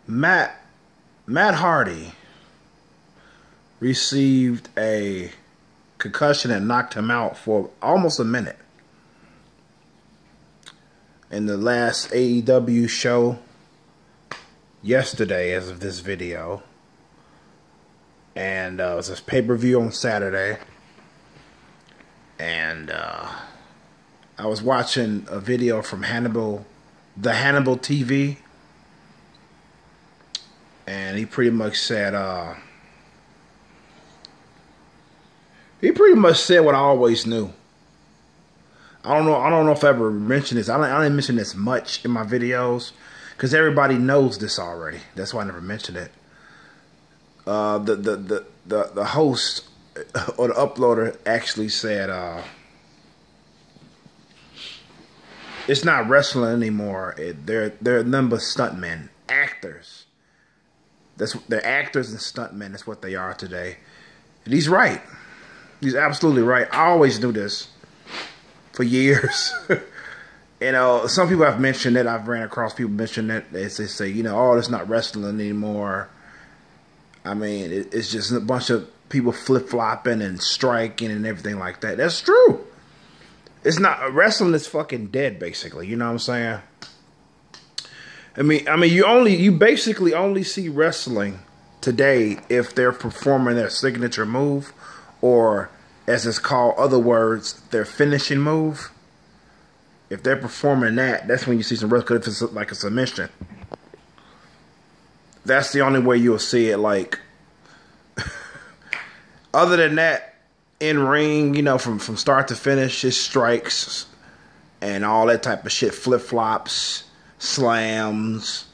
Matt Hardy received a concussion that knocked him out for almost a minute in the last AEW show yesterday as of this video, and it was a pay-per-view on Saturday, and I was watching a video from the Hannibal TV, and he pretty much said what I always knew. I don't know if I ever mentioned this. I didn't mention this much in my videos because everybody knows this already. That's why I never mentioned it. The host or the uploader actually said it's not wrestling anymore. They're nothing but stuntmen, actors. They're actors and stuntmen. That's what they are today. And he's right. He's absolutely right. I always knew this for years. You know, some people have mentioned it. I've ran across people mention it. They say, you know, oh, it's not wrestling anymore. I mean, it's just a bunch of people flip-flopping and striking and everything like that. That's true. It's not, wrestling is fucking dead, basically. You know what I'm saying? I mean, you basically only see wrestling today if they're performing their signature move, or as it's called, other words, their finishing move. If they're performing that, that's when you see some wrestling. If it's like a submission, that's the only way you'll see it. Like, other than that, in ring, you know, from start to finish, it's strikes and all that type of shit, flip flops, slams.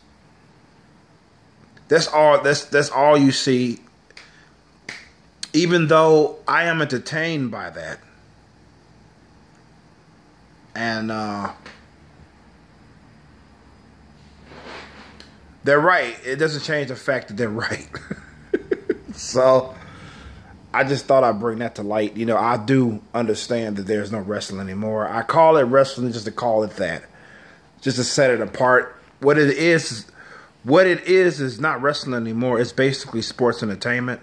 That's all you see. Even though I am entertained by that, and they're right. It doesn't change the fact that they're right. So I just thought I'd bring that to light. You know, I do understand that there's no wrestling anymore. I call it wrestling just to call it that, just to set it apart. What it is not wrestling anymore. It's basically sports entertainment.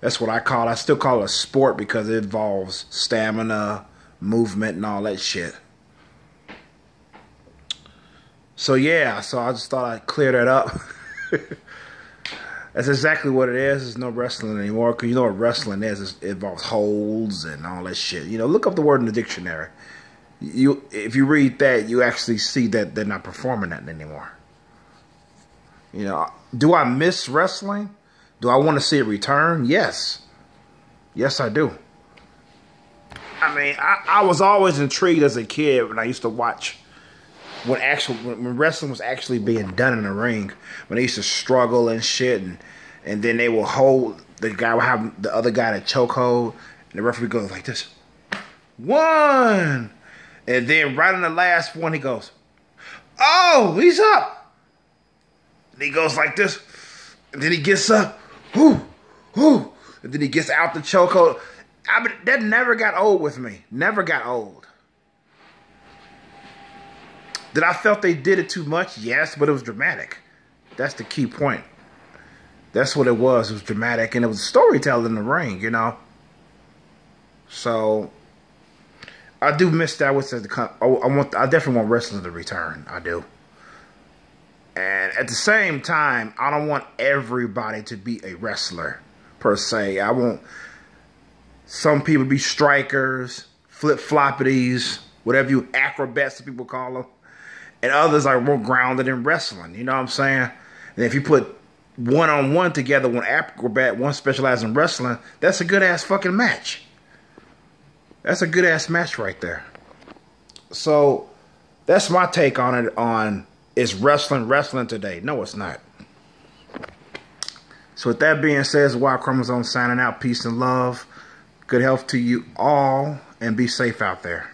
That's what I call it. I still call it a sport because it involves stamina, movement, and all that shit. So yeah, so I just thought I'd clear that up. That's exactly what it is. There's no wrestling anymore, because you know what wrestling is. It involves holds and all that shit. You know, look up the word in the dictionary. If you read that, you actually see that they're not performing that anymore. You know, do I miss wrestling? Do I want to see it return? Yes. Yes, I do. I mean, I was always intrigued as a kid when I used to watch when wrestling was actually being done in the ring. When they used to struggle and shit, and then they will hold, the guy will have the other guy in a chokehold, and the referee goes like this. 1! And then right on the last one, he goes, oh, he's up. And he goes like this. And then he gets up. Whoo, whoo. And then he gets out the chokehold. That never got old with me. Never got old. Did I felt they did it too much? Yes, but it was dramatic. That's the key point. That's what it was. It was dramatic, and it was storytelling in the ring, you know. So I do miss that. I definitely want wrestling to return. I do. And at the same time, I don't want everybody to be a wrestler, per se. I want some people to be strikers, flip-floppities, whatever you, acrobats that people call them. And others are more grounded in wrestling. You know what I'm saying? And if you put one-on-one together, one acrobat, one specialized in wrestling, that's a good-ass fucking match. That's a good-ass match right there. So that's my take on it, is wrestling today? No, it's not. So with that being said, Wild Chromosome signing out. Peace and love. Good health to you all, and be safe out there.